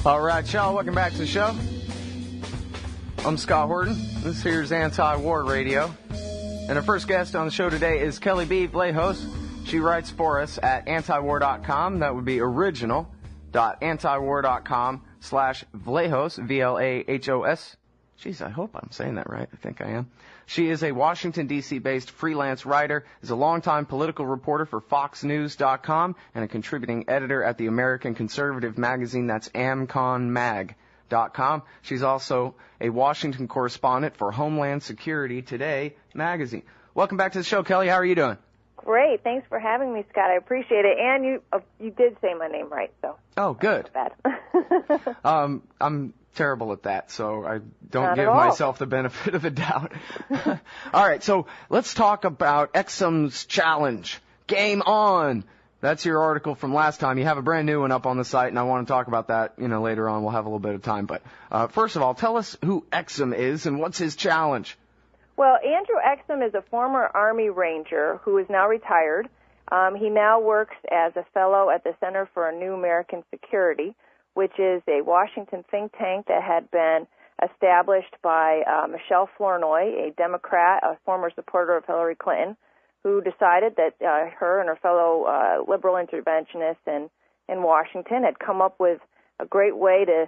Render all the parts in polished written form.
All right, y'all, welcome back to the show. I'm Scott Horton. This here's Anti-War Radio. And our first guest on the show today is Kelley B, Vlahos. She writes for us at antiwar.com. That would be original.antiwar.com/Vlahos, Vlahos. Jeez, I hope I'm saying that right. I think I am. She is a Washington, D.C.-based freelance writer, is a longtime political reporter for FoxNews.com, and a contributing editor at the American conservative magazine, that's AmConMag.com. She's also a Washington correspondent for Homeland Security Today magazine. Welcome back to the show, Kelley. How are you doing? Great. Thanks for having me, Scott. I appreciate it. And you did say my name right, so. Oh, good. Not bad. I'm terrible at that, so I don't Not give myself the benefit of the doubt. All right, so let's talk about Exum's challenge. Game on. That's your article from last time. You have a brand new one up on the site, and I want to talk about that, later on. We'll have a little bit of time. But first of all, tell us who Exum is and what's his challenge. Well, Andrew Exum is a former Army Ranger who is now retired. He now works as a fellow at the Center for a New American Security, which is a Washington think tank that had been established by Michelle Flournoy, a Democrat, a former supporter of Hillary Clinton, who decided that her and her fellow liberal interventionists in Washington had come up with a great way to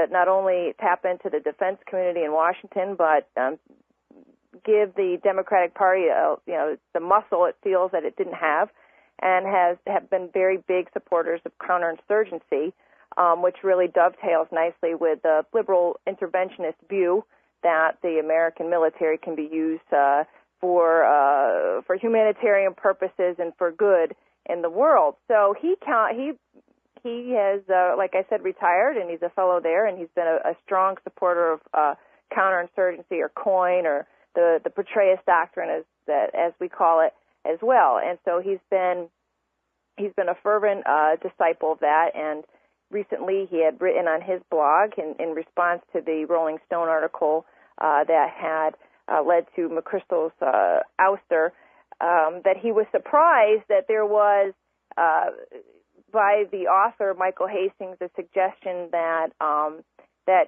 not only tap into the defense community in Washington, but give the Democratic Party, the muscle it feels that it didn't have, and have been very big supporters of counterinsurgency, which really dovetails nicely with the liberal interventionist view that the American military can be used for humanitarian purposes and for good in the world. So he has, like I said, retired, and he's a fellow there, and he's been a strong supporter of counterinsurgency or COIN or the Petraeus doctrine, as we call it, as well. And so he's been a fervent disciple of that, and recently he had written on his blog in response to the Rolling Stone article that had led to McChrystal's ouster, that he was surprised that there was, by the author, Michael Hastings, a suggestion that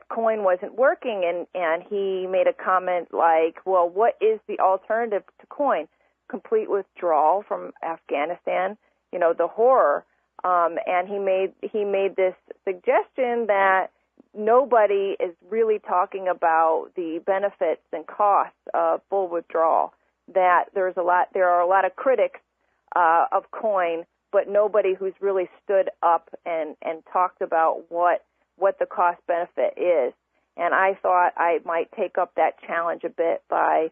COIN wasn't working, and he made a comment like, well, what is the alternative to COIN? Complete withdrawal from Afghanistan, the horror. And he made this suggestion that nobody is really talking about the benefits and costs of full withdrawal. That there are a lot of critics of COIN, but nobody who's really stood up and talked about what the cost benefit is. And I thought I might take up that challenge a bit by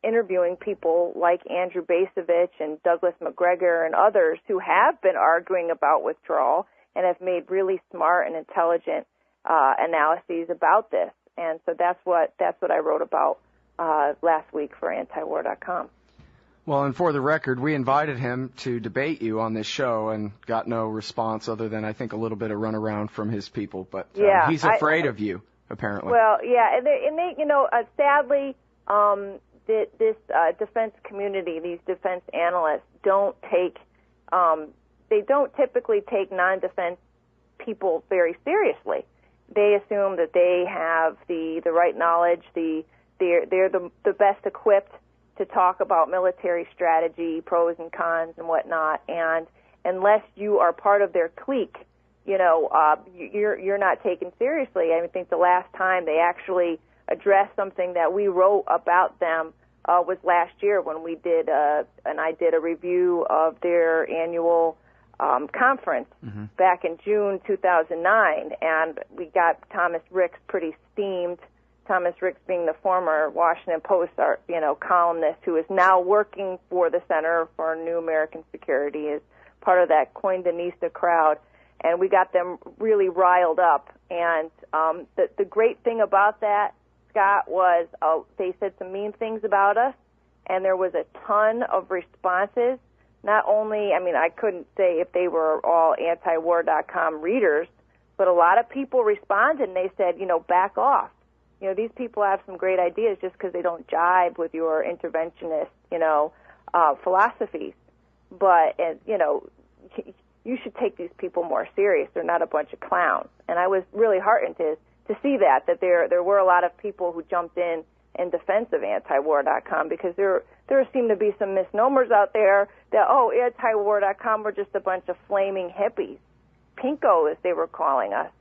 interviewing people like Andrew Basovich and Douglas McGregor and others who have been arguing about withdrawal and have made really smart and intelligent analyses about this. And so that's what I wrote about last week for antiwar.com. Well, and for the record, we invited him to debate you on this show and got no response other than, I think, a little bit of runaround from his people. But he's afraid of you, apparently. Well, yeah, and they sadly, this defense community, these defense analysts, don't typically take non-defense people very seriously. They assume that they have the right knowledge, they're the best equipped to talk about military strategy, pros and cons and whatnot, and unless you are part of their clique, you're not taken seriously. I think the last time they actually addressed something that we wrote about them was last year when we did, and I did a review of their annual conference back in June 2009, and we got Thomas Ricks pretty steamed. Thomas Ricks being the former Washington Post, columnist who is now working for the Center for New American Security, is part of that Coindanista crowd, and we got them really riled up. And the great thing about that, Scott, was they said some mean things about us, and there was a ton of responses. Not only, I couldn't say if they were all antiwar.com readers, but a lot of people responded and they said, back off. these people have some great ideas just because they don't jibe with your interventionist, philosophies. But, you should take these people more serious. They're not a bunch of clowns. And I was really heartened to see that there were a lot of people who jumped in defense of antiwar.com, because there seem to be some misnomers out there that, antiwar.com were just a bunch of flaming hippies, pinko as they were calling us.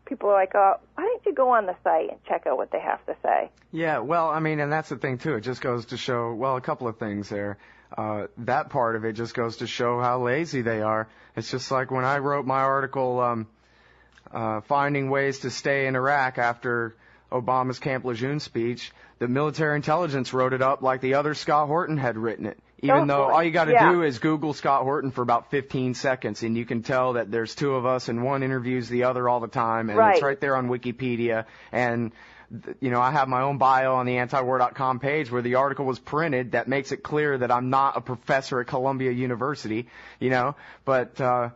People are like, why don't you go on the site and check out what they have to say? Yeah, well, I mean, and that's the thing, too. It just goes to show, well, a couple of things there. That part of it just goes to show how lazy they are. It's just like when I wrote my article, finding ways to stay in Iraq after Obama's Camp Lejeune speech, the military intelligence wrote it up like the other Scott Horton had written it. Even though all you got to do is Google Scott Horton for about 15 seconds, and you can tell that there's two of us, and one interviews the other all the time, and it's right there on Wikipedia. And, I have my own bio on the antiwar.com page where the article was printed that makes it clear that I'm not a professor at Columbia University, but,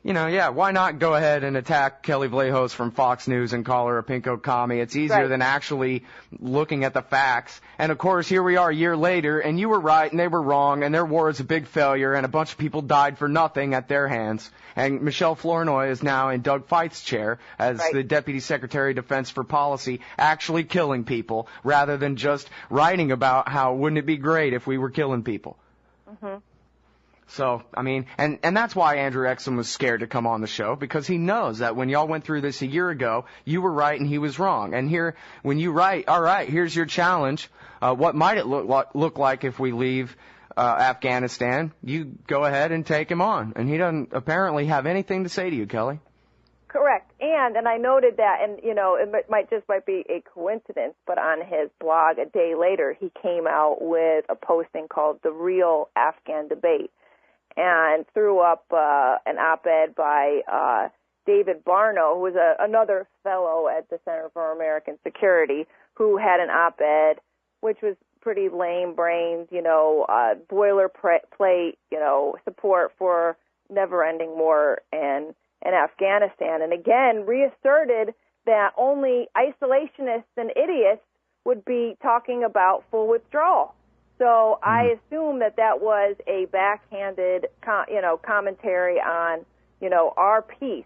why not go ahead and attack Kelley Vlahos from Fox News and call her a pinko commie? It's easier than actually looking at the facts. And, of course, here we are a year later, and you were right and they were wrong, and their war is a big failure, and a bunch of people died for nothing at their hands. And Michelle Flournoy is now in Doug Feith's chair as the Deputy Secretary of Defense for Policy, actually killing people rather than just writing about how wouldn't it be great if we were killing people. Mm-hmm. So, I mean, and that's why Andrew Exum was scared to come on the show, because he knows that when y'all went through this a year ago, you were right and he was wrong. And here, when you write, all right, here's your challenge, what might it look like if we leave Afghanistan, you go ahead and take him on. And he doesn't apparently have anything to say to you, Kelley. Correct. And I noted that, and, it might be a coincidence, but on his blog a day later, he came out with a posting called The Real Afghan Debate, and threw up an op-ed by David Barno, who was another fellow at the Center for American Security, who had an op-ed which was pretty lame-brained, boilerplate, support for never-ending war in Afghanistan, and again reasserted that only isolationists and idiots would be talking about full withdrawal. So I assume that was a backhanded, commentary on, our piece.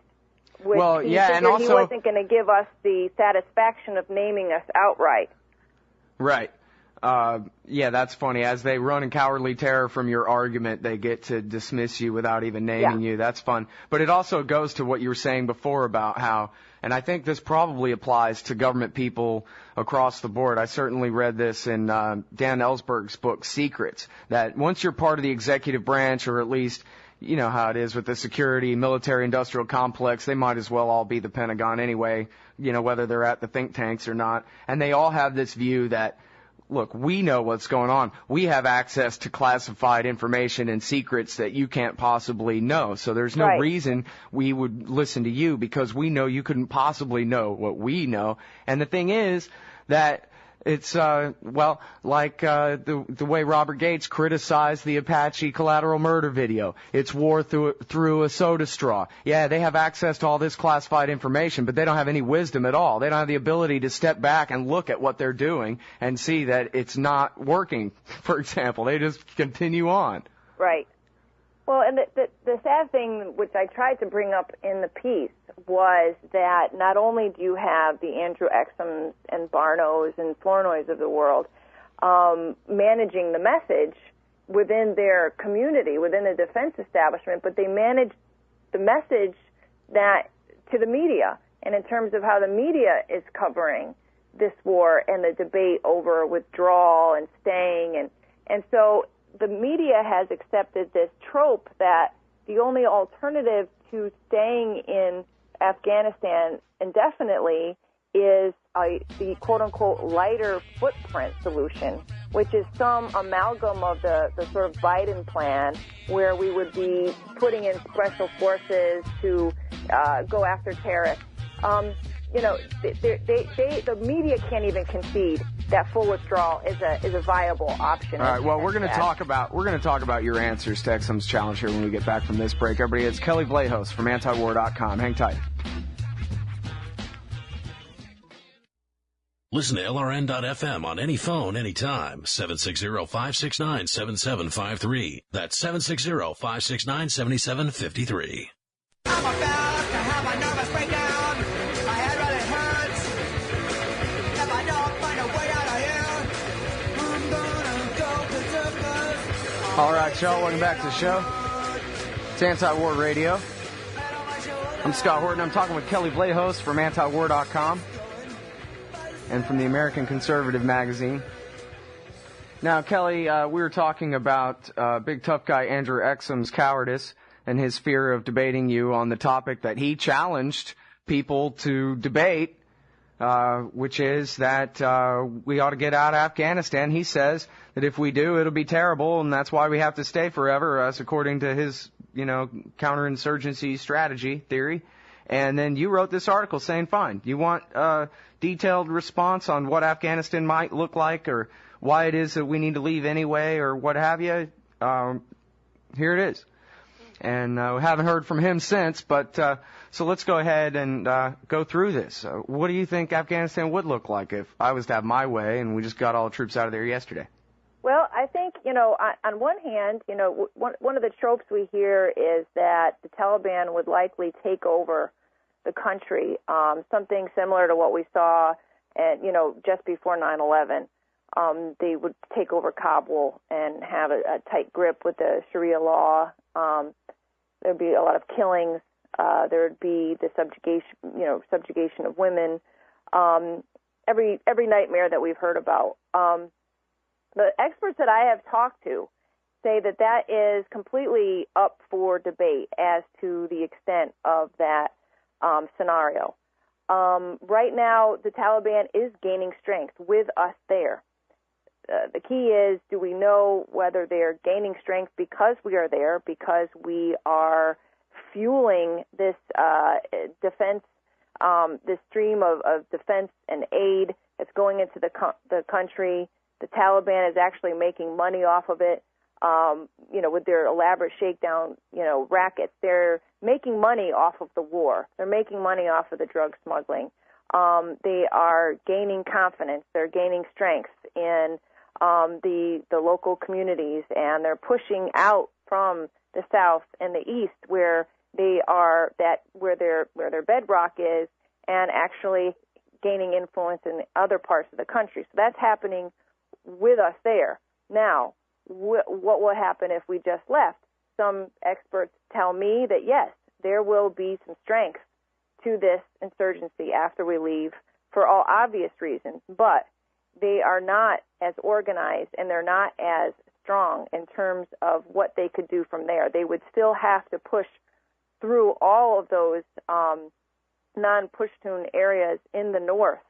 Which and also he wasn't going to give us the satisfaction of naming us outright. Right. That's funny. As they run in cowardly terror from your argument, they get to dismiss you without even naming you. That's fun. But it also goes to what you were saying before about how, and I think this probably applies to government people across the board. I certainly read this in Dan Ellsberg's book, Secrets, that once you're part of the executive branch, or at least, you know how it is with the security, military, industrial complex, they might as well all be the Pentagon anyway, whether they're at the think tanks or not. And they all have this view that, look, we know what's going on. We have access to classified information and secrets that you can't possibly know. So there's no reason we would listen to you, because we know you couldn't possibly know what we know. And the thing is that it's, the way Robert Gates criticized the Apache collateral murder video. It's war through a soda straw. Yeah, they have access to all this classified information, but they don't have any wisdom at all. They don't have the ability to step back and look at what they're doing and see that it's not working, for example. They just continue on. Right. Well, and the sad thing, which I tried to bring up in the piece, was that not only do you have the Andrew Exums and Barnos and Flournoys of the world managing the message within their community, within the defense establishment, but they manage the message that to the media, and in terms of how the media is covering this war and the debate over withdrawal and staying, and so the media has accepted this trope that the only alternative to staying in Afghanistan indefinitely is the quote-unquote lighter footprint solution, which is some amalgam of the sort of Biden plan, where we would be putting in special forces to go after terrorists. The media can't even concede that full withdrawal is a viable option. All right. Well, we're going to talk about your answers to Exum's challenge here when we get back from this break. Everybody, it's Kelley Vlahos from antiwar.com. Hang tight. Listen to LRN.FM on any phone, anytime. 760-569-7753. That's 760-569-7753. I'm about to have a nervous breakdown. My head really hurts. If I don't find a way out of here, I'm gonna go berserker. All right, y'all, welcome back to the show. It's Anti-War Radio. I'm Scott Horton. I'm talking with Kelley Vlahos from antiwar.com and from the American Conservative magazine. Now, Kelley, we were talking about big tough guy Andrew Exum's cowardice and his fear of debating you on the topic that he challenged people to debate, which is that we ought to get out of Afghanistan. He says that if we do, it'll be terrible, and that's why we have to stay forever, as according to his, counterinsurgency strategy theory. And then you wrote this article saying, fine, you want a detailed response on what Afghanistan might look like or why it is that we need to leave anyway or what have you? Here it is. And we haven't heard from him since, but so let's go ahead and go through this. What do you think Afghanistan would look like if I was to have my way and we just got all the troops out of there yesterday? Well, I think, on one hand, one of the tropes we hear is that the Taliban would likely take over the country, something similar to what we saw, just before 9/11. They would take over Kabul and have a tight grip with the Sharia law. There'd be a lot of killings. There'd be the subjugation of women. Every nightmare that we've heard about. The experts that I have talked to say that is completely up for debate as to the extent of that scenario. Right now, the Taliban is gaining strength with us there. The key is, do we know whether they're gaining strength because we are there, because we are fueling this defense, this stream of defense and aid that's going into the country? The Taliban is actually making money off of it, with their elaborate shakedown, rackets. They're making money off of the war. They're making money off of the drug smuggling. They are gaining confidence. They're gaining strength in the local communities, and they're pushing out from the south and the east where they are where their bedrock is, and actually gaining influence in other parts of the country. So that's happening with us there. Now, what will happen if we just left? Some experts tell me that yes, there will be some strength to this insurgency after we leave for all obvious reasons, but they are not as organized and they're not as strong in terms of what they could do from there. They would still have to push through all of those non-Pushtun areas in the north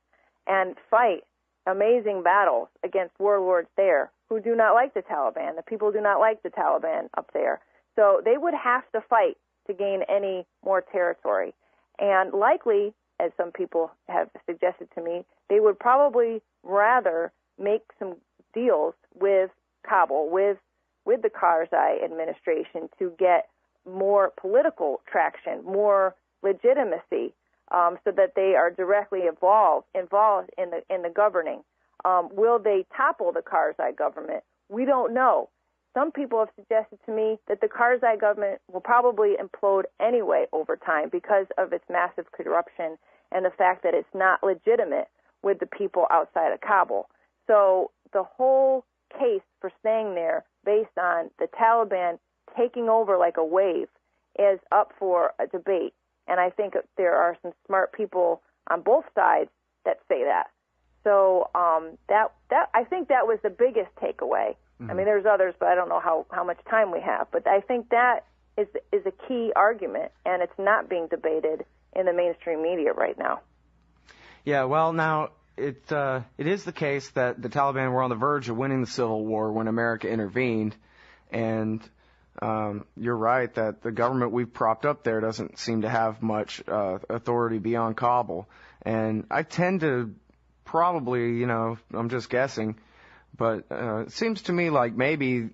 and fight amazing battles against warlords there who do not like the Taliban. The people do not like the Taliban up there. So they would have to fight to gain any more territory. And likely, as some people have suggested to me, they would probably rather make some deals with Kabul, with the Karzai administration to get more political traction, more legitimacy, so that they are directly involved in the governing. Will they topple the Karzai government? We don't know. Some people have suggested to me that the Karzai government will probably implode anyway over time because of its massive corruption and the fact that it's not legitimate with the people outside of Kabul. So the whole case for staying there based on the Taliban taking over like a wave is up for a debate. And I think there are some smart people on both sides that say that. So I think that was the biggest takeaway. Mm-hmm. I mean, there's others, but I don't know how much time we have. But I think that is a key argument, and it's not being debated in the mainstream media right now. Yeah, well, now it is the case that the Taliban were on the verge of winning the Civil War when America intervened, and you're right that the government we've propped up there doesn't seem to have much authority beyond Kabul. And I tend to probably, I'm just guessing, but it seems to me like maybe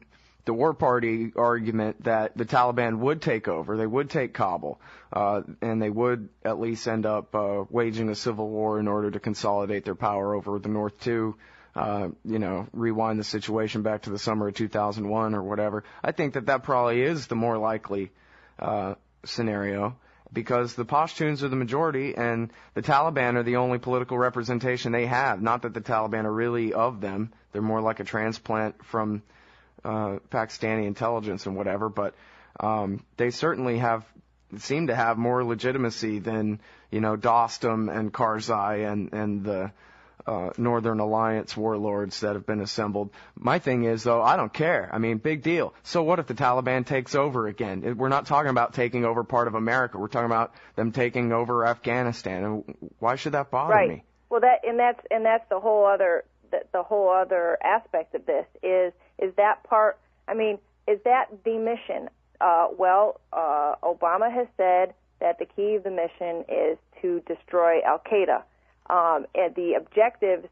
the War Party argument that the Taliban would take over, they would take Kabul, and they would at least end up waging a civil war in order to consolidate their power over the North too. Rewind the situation back to the summer of 2001 or whatever. I think that probably is the more likely scenario, because the Pashtuns are the majority and the Taliban are the only political representation they have. Not that the Taliban are really of them. They're more like a transplant from Pakistani intelligence and whatever, but they certainly seem to have more legitimacy than, Dostum and Karzai and the Northern Alliance warlords that have been assembled. My thing is, though, I don't care. I mean, big deal. So what if the Taliban takes over again? We're not talking about taking over part of America. We're talking about them taking over Afghanistan. And why should that bother me? Well, that's the whole other aspect of this is that part. I mean, is that the mission? Obama has said that the key of the mission is to destroy Al-Qaeda. And the objectives,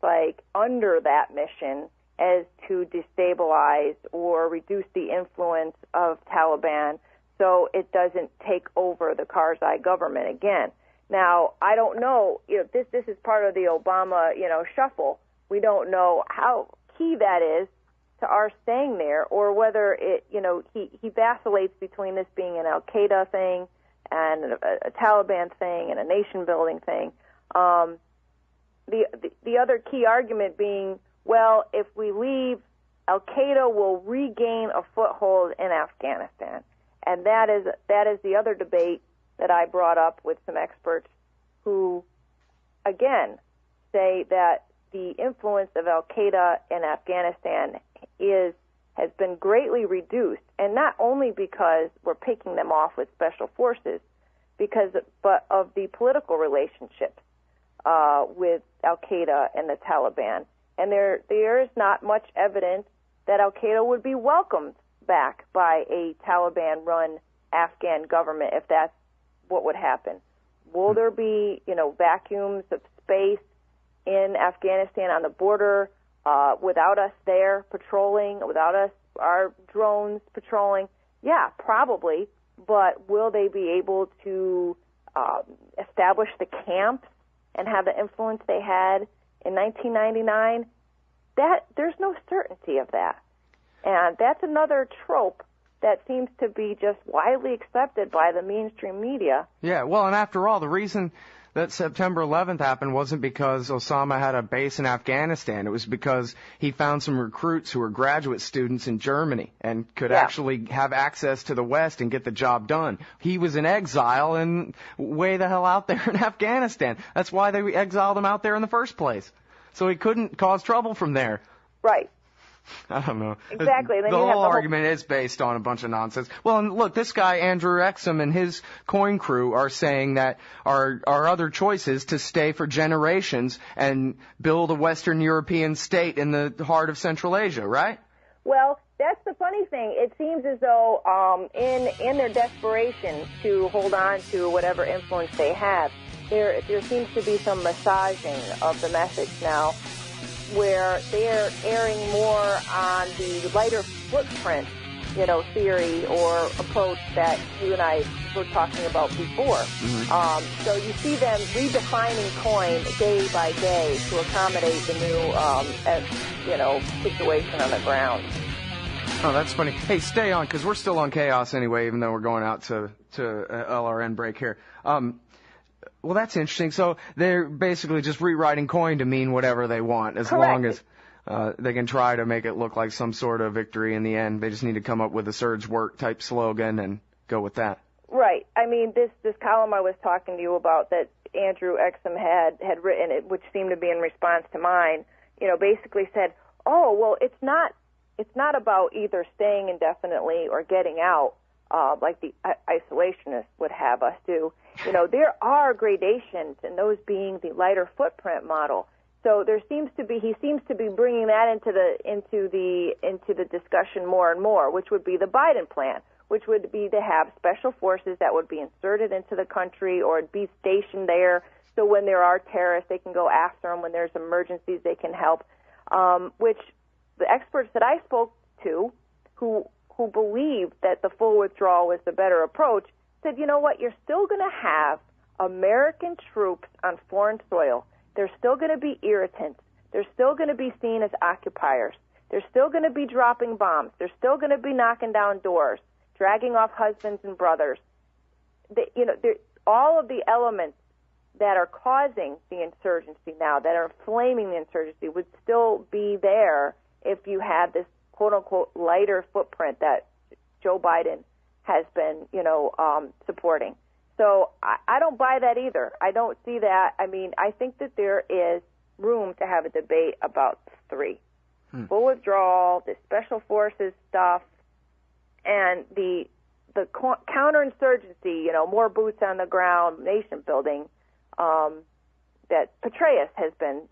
under that mission, is to destabilize or reduce the influence of Taliban so it doesn't take over the Karzai government again. Now, I don't know. This is part of the Obama, shuffle. We don't know how key that is to our staying there, or whether he vacillates between this being an Al-Qaeda thing and a Taliban thing and a nation-building thing. The other key argument being, if we leave, Al-Qaeda will regain a foothold in Afghanistan. And that is the other debate that I brought up with some experts who, again, say that the influence of Al-Qaeda in Afghanistan has been greatly reduced, and not only because we're picking them off with special forces, but of the political relationships with Al-Qaeda and the Taliban. And there is not much evidence that Al-Qaeda would be welcomed back by a Taliban-run Afghan government if that's what would happen. Will there be, vacuums of space in Afghanistan on the border without us there patrolling, without our drones patrolling? Yeah, probably. But will they be able to establish the camps and have the influence they had in 1999? There's no certainty of that. And that's another trope that seems to be just widely accepted by the mainstream media. Yeah, well, and after all, the reason that September 11th happened wasn't because Osama had a base in Afghanistan. It was because he found some recruits who were graduate students in Germany and could actually have access to the West and get the job done. He was in exile and way the hell out there in Afghanistan. That's why they exiled him out there in the first place. So he couldn't cause trouble from there. Right. I don't know. Exactly. The whole argument is based on a bunch of nonsense. Well, and look, this guy, Andrew Exum, and his coin crew are saying that our other choice is to stay for generations and build a Western European state in the heart of Central Asia, right? Well, that's the funny thing. It seems as though in their desperation to hold on to whatever influence they have, there seems to be some massaging of the message now, where they're erring more on the lighter footprint, theory or approach that you and I were talking about before. Mm-hmm. So you see them redefining coin day by day to accommodate the new, situation on the ground. Oh, that's funny. Hey, stay on, because we're still on Chaos anyway, even though we're going out to LRN break here. Well, that's interesting. So they're basically just rewriting coin to mean whatever they want, as long as they can try to make it look like some sort of victory in the end. They just need to come up with a surge work type slogan and go with that. Right. I mean, this column I was talking to you about that Andrew Exum had written, which seemed to be in response to mine, basically said, it's not about either staying indefinitely or getting out, like the isolationists would have us do. There are gradations, and those being the lighter footprint model. So he seems to be bringing that into the discussion more and more, which would be the Biden plan, which would be to have special forces that would be inserted into the country or be stationed there. So when there are terrorists, they can go after them. When there's emergencies, they can help. Which the experts that I spoke to, who who believed that the full withdrawal was the better approach, said, you know what, you're still going to have American troops on foreign soil. They're still going to be irritants. They're still going to be seen as occupiers. They're still going to be dropping bombs. They're still going to be knocking down doors, dragging off husbands and brothers. All of the elements that are causing the insurgency now, that are inflaming the insurgency, would still be there if you had this quote-unquote lighter footprint that Joe Biden has been, supporting. So I don't buy that either. I don't see that. I mean, I think that there is room to have a debate about three. Full withdrawal, the special forces stuff, and the counterinsurgency, more boots on the ground, nation building, that Petraeus has been,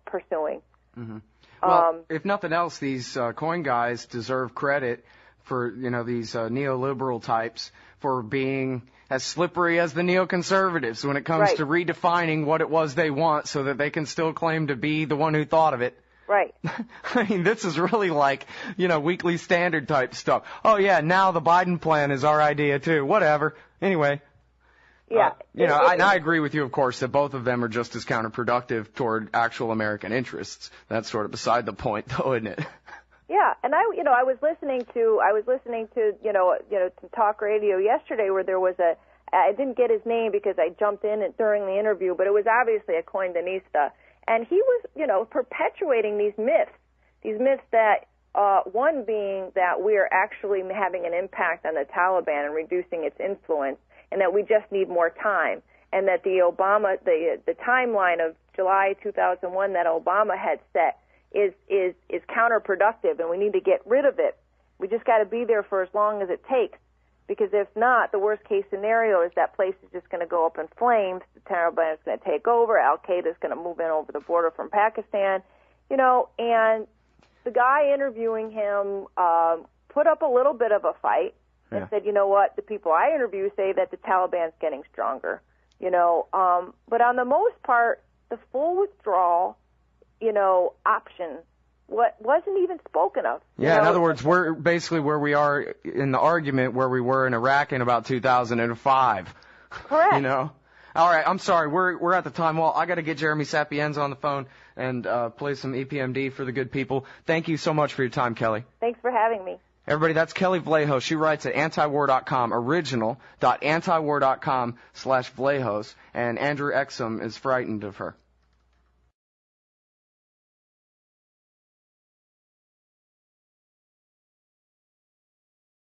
pursuing. Mm-hmm. Well, if nothing else, these coin guys deserve credit for, these neoliberal types for being as slippery as the neoconservatives when it comes to redefining what it was they want so that they can still claim to be the one who thought of it. Right. I mean, this is really like, Weekly Standard type stuff. Oh, yeah, now the Biden plan is our idea, too. Whatever. Anyway. Yeah. I agree with you, of course, that both of them are just as counterproductive toward actual American interests. That's sort of beside the point, though, isn't it? Yeah, and I was listening to some talk radio yesterday where there was I didn't get his name because I jumped in during the interview, but it was obviously a coindanista. And he was, perpetuating these myths that, one being that we are actually having an impact on the Taliban and reducing its influence, and that we just need more time, and that the timeline of July 2001 that Obama had set is counterproductive, and we need to get rid of it. We just got to be there for as long as it takes. Because if not, the worst case scenario is that place is just going to go up in flames. The Taliban is going to take over. Al-Qaeda is going to move in over the border from Pakistan. And the guy interviewing him put up a little bit of a fight and said, you know what, the people I interview say that the Taliban's getting stronger. But on the most part, the full withdrawal, option wasn't even spoken of. Yeah, in other words, we're basically where we are in the argument where we were in Iraq in about 2005. Correct. All right, I'm sorry, we're at the time. Well, I got to get Jeremy Sapienza on the phone and play some EPMD for the good people. Thank you so much for your time, Kelley. Thanks for having me. Everybody, that's Kelley Vlahos. She writes at antiwar.com, original.antiwar.com/Vlahos, and Andrew Exum is frightened of her.